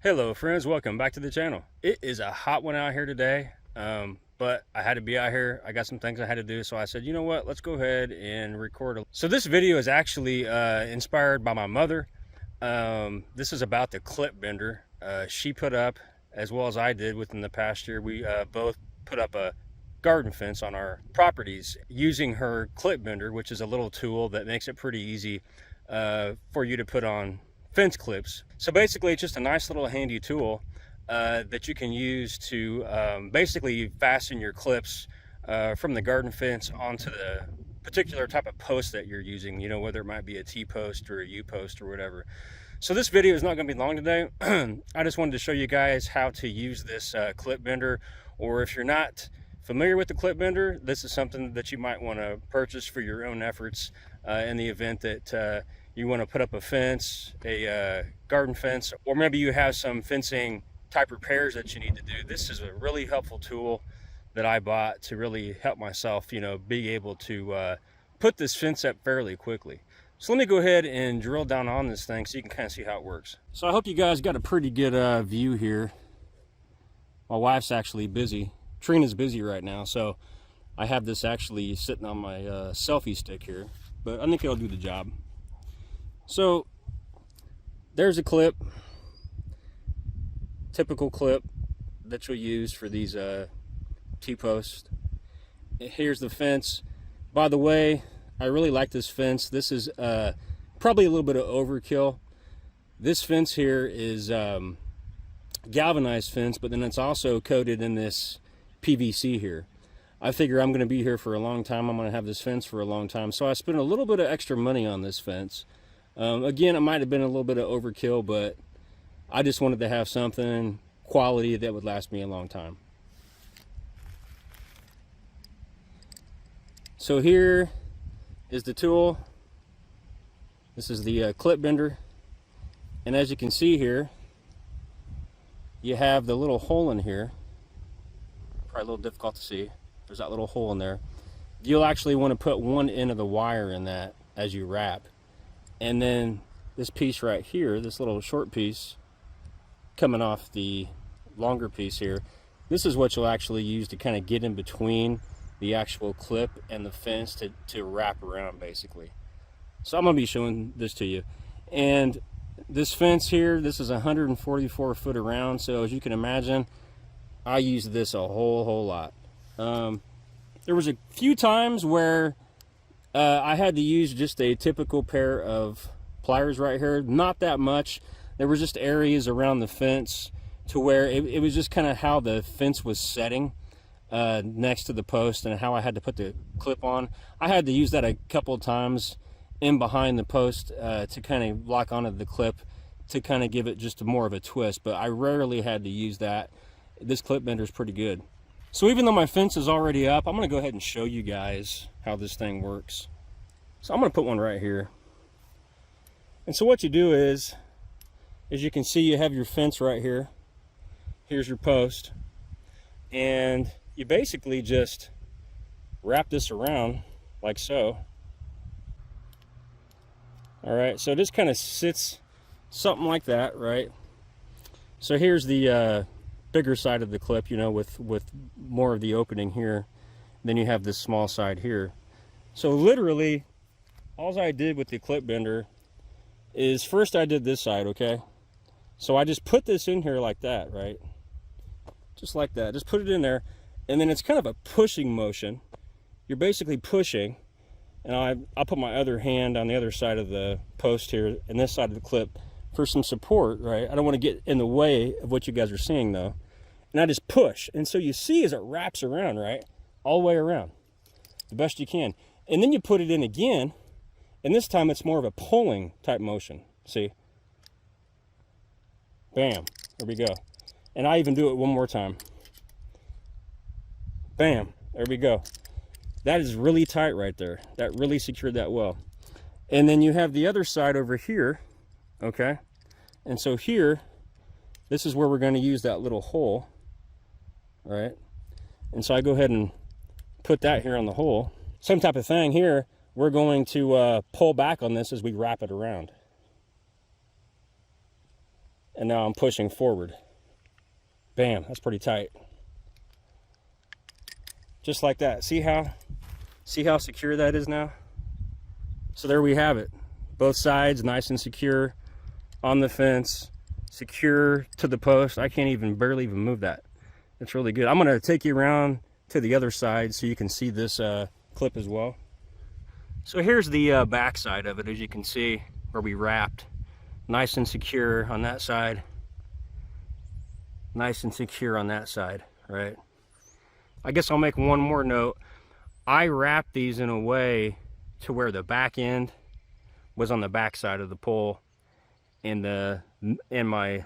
Hello friends, welcome back to the channel. It is a hot one out here today, but I had to be out here. I got some things I had to do, so I said, you know what, let's go ahead and record. So this video is actually inspired by my mother. This is about the clip bender she put up, as well as I did within the past year. We both put up a garden fence on our properties using her clip bender, which is a little tool that makes it pretty easy for you to put on fence clips. So basically it's just a nice little handy tool that you can use to basically fasten your clips from the garden fence onto the particular type of post that you're using, you know, whether it might be a T-post or a U-post or whatever. So this video is not going to be long today. I just wanted to show you guys how to use this clip bender, or if you're not familiar with the clip bender, this is something that you might want to purchase for your own efforts in the event that you want to put up a fence, a garden fence, or maybe you have some fencing type repairs that you need to do. This is a really helpful tool that I bought to really help myself, you know, be able to put this fence up fairly quickly. So let me go ahead and drill down on this thing so you can kind of see how it works. So I hope you guys got a pretty good view here. My wife's actually busy. Trina's busy right now, so I have this actually sitting on my selfie stick here, but I think it'll do the job. So there's a clip, typical clip that you'll use for these T-posts. Here's the fence. By the way, I really like this fence. This is probably a little bit of overkill. This fence here is galvanized fence, but then it's also coated in this PVC here. I figure I'm going to be here for a long time. I'm going to have this fence for a long time, so I spent a little bit of extra money on this fence. Again, it might have been a little bit of overkill, but I just wanted to have something quality that would last me a long time. So here is the tool. This is the clip bender, and as you can see here, you have the little hole in here. Probably a little difficult to see. There's that little hole in there. You'll actually want to put one end of the wire in that as you wrap. And then this piece right here, this little short piece coming off the longer piece here, this is what you'll actually use to kind of get in between the actual clip and the fence to wrap around, basically. So I'm going to be showing this to you. And this fence here, this is 144 foot around, so as you can imagine, I use this a whole lot. There was a few times where I had to use just a typical pair of pliers right here. Not that much. There was just areas around the fence to where it was just kind of how the fence was setting next to the post and how I had to put the clip on. I had to use that a couple of times in behind the post to kind of lock onto the clip to kind of give it just more of a twist, but I rarely had to use that. This clip bender is pretty good. So even though my fence is already up, I'm going to go ahead and show you guys how this thing works. So I'm going to put one right here. And so what you do is, as you can see, you have your fence right here. Here's your post. And you basically just wrap this around like so. All right, so it just kind of sits something like that, right? So here's the bigger side of the clip, you know, with more of the opening here. Then you have this small side here. So literally, all I did with the clip bender is first I did this side, okay? So I just put this in here like that, right? Just like that, just put it in there. And then it's kind of a pushing motion. You're basically pushing, and I'll put my other hand on the other side of the post here and this side of the clip for some support, right? I don't want to get in the way of what you guys are seeing though. And I just push. And so you see as it wraps around, right? All the way around, the best you can. And then you put it in again, and this time it's more of a pulling type motion, see? Bam, there we go. And I even do it one more time. Bam, there we go. That is really tight right there. That really secured that well. And then you have the other side over here, okay? And so here, this is where we're going to use that little hole, right? And so I go ahead and put that here on the hole. Same type of thing here. We're going to pull back on this as we wrap it around. and now I'm pushing forward. Bam, that's pretty tight. Just like that. See how secure that is now? So there we have it. Both sides nice and secure on the fence, secure to the post. I can't even barely even move that. It's really good. I'm gonna take you around to the other side so you can see this clip as well. So here's the back side of it, as you can see, where we wrapped. Nice and secure on that side. Nice and secure on that side, right? I guess I'll make one more note. I wrapped these in a way to where the back end was on the back side of the pole and my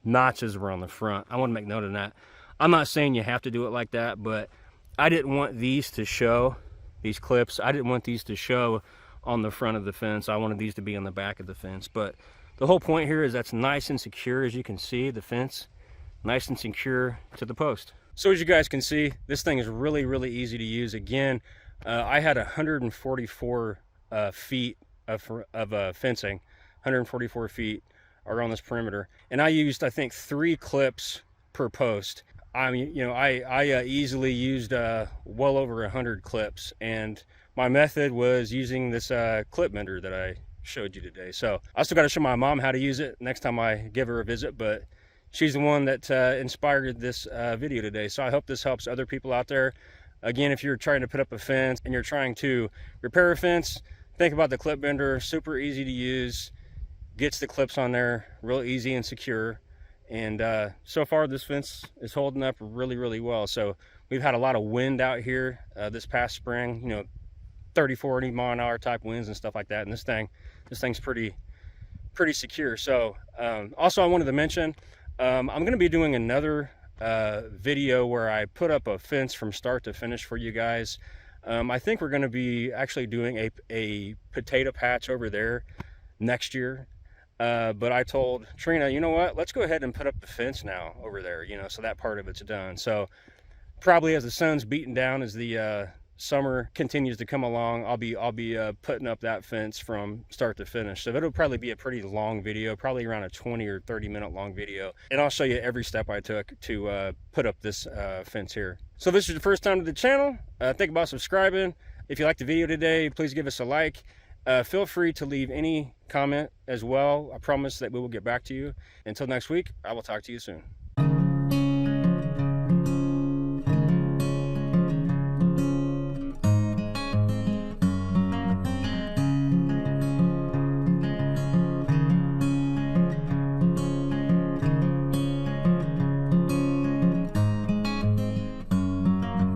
notches were on the front. I want to make note of that. I'm not saying you have to do it like that, but I didn't want these to show, these clips, I didn't want these to show on the front of the fence. I wanted these to be on the back of the fence. But the whole point here is that's nice and secure, as you can see, the fence, nice and secure to the post. So as you guys can see, this thing is really, really easy to use. Again, I had 144 feet of fencing, 144 feet around this perimeter. And I used, I think, 3 clips per post. I mean, you know, I easily used well over 100 clips, and my method was using this clip bender that I showed you today. So I still got to show my mom how to use it next time I give her a visit, but she's the one that inspired this video today. So I hope this helps other people out there. Again, if you're trying to put up a fence and you're trying to repair a fence, think about the clip bender. Super easy to use, gets the clips on there real easy and secure. And so far this fence is holding up really, really well. So we've had a lot of wind out here this past spring, you know, 30, 40 mile an hour type winds and stuff like that. And this thing's pretty secure. So also I wanted to mention, I'm going to be doing another video where I put up a fence from start to finish for you guys. I think we're going to be actually doing a potato patch over there next year. But I told Trina, you know what, let's go ahead and put up the fence now over there, you know, so that part of it's done. So probably as the sun's beating down, as the summer continues to come along, I'll be putting up that fence from start to finish. So it'll probably be a pretty long video, probably around a 20 or 30 minute long video. And I'll show you every step I took to put up this fence here. So if this is the first time to the channel, think about subscribing. If you liked the video today, please give us a like. Feel free to leave any comment as well. I promise that we will get back to you. Until next week, I will talk to you soon.